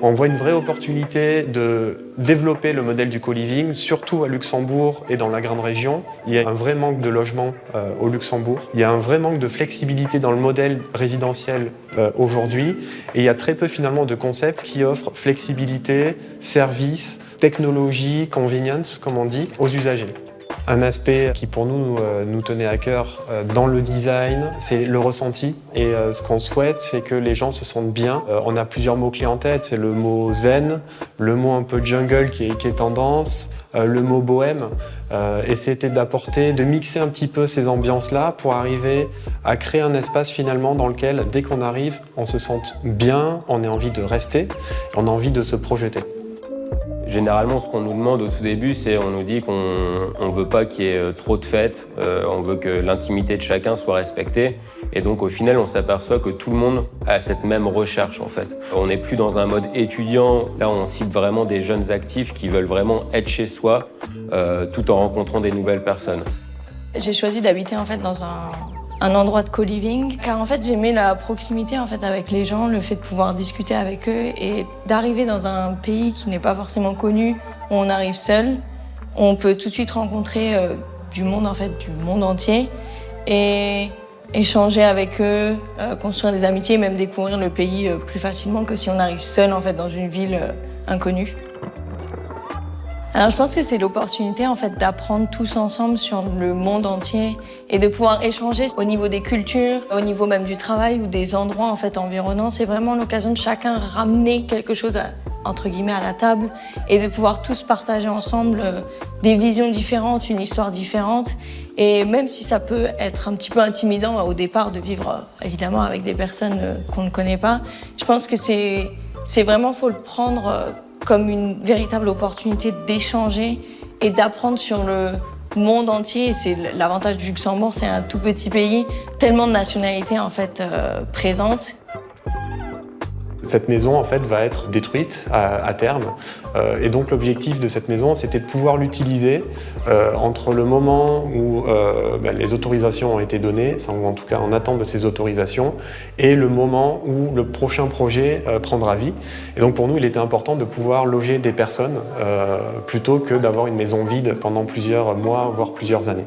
On voit une vraie opportunité de développer le modèle du co-living, surtout à Luxembourg et dans la grande région. Il y a un vrai manque de logements au Luxembourg. Il y a un vrai manque de flexibilité dans le modèle résidentiel aujourd'hui. Et il y a très peu finalement de concepts qui offrent flexibilité, service, technologie, convenience, comme on dit, aux usagers. Un aspect qui pour nous tenait à cœur dans le design, c'est le ressenti. Et ce qu'on souhaite, c'est que les gens se sentent bien. On a plusieurs mots-clés en tête, c'est le mot zen, le mot un peu jungle qui est tendance, le mot bohème. Et c'était de mixer un petit peu ces ambiances-là pour arriver à créer un espace finalement dans lequel, dès qu'on arrive, on se sente bien, on a envie de rester, on a envie de se projeter. Généralement, ce qu'on nous demande au tout début, c'est on nous dit qu'on ne veut pas qu'il y ait trop de fêtes, on veut que l'intimité de chacun soit respectée. Et donc, au final, on s'aperçoit que tout le monde a cette même recherche, en fait. On n'est plus dans un mode étudiant. Là, on cible vraiment des jeunes actifs qui veulent vraiment être chez soi, tout en rencontrant des nouvelles personnes. J'ai choisi d'habiter en fait dans un endroit de co-living, car en fait j'aimais la proximité en fait avec les gens, le fait de pouvoir discuter avec eux et d'arriver dans un pays qui n'est pas forcément connu, où on arrive seul, on peut tout de suite rencontrer du monde entier et échanger avec eux, construire des amitiés, même découvrir le pays plus facilement que si on arrive seul en fait dans une ville inconnue. Alors je pense que c'est l'opportunité en fait d'apprendre tous ensemble sur le monde entier et de pouvoir échanger au niveau des cultures, au niveau même du travail ou des endroits en fait environnants. C'est vraiment l'occasion de chacun ramener quelque chose entre guillemets à la table et de pouvoir tous partager ensemble des visions différentes, une histoire différente. Et même si ça peut être un petit peu intimidant au départ de vivre évidemment avec des personnes qu'on ne connaît pas, je pense que c'est vraiment, faut le prendre comme une véritable opportunité d'échanger et d'apprendre sur le monde entier. Et c'est l'avantage du Luxembourg, c'est un tout petit pays, tellement de nationalités en fait présentes. Cette maison en fait va être détruite à terme et donc l'objectif de cette maison c'était de pouvoir l'utiliser entre le moment où les autorisations ont été données, enfin, ou en tout cas en attente de ces autorisations, et le moment où le prochain projet prendra vie. Et donc pour nous il était important de pouvoir loger des personnes plutôt que d'avoir une maison vide pendant plusieurs mois voire plusieurs années.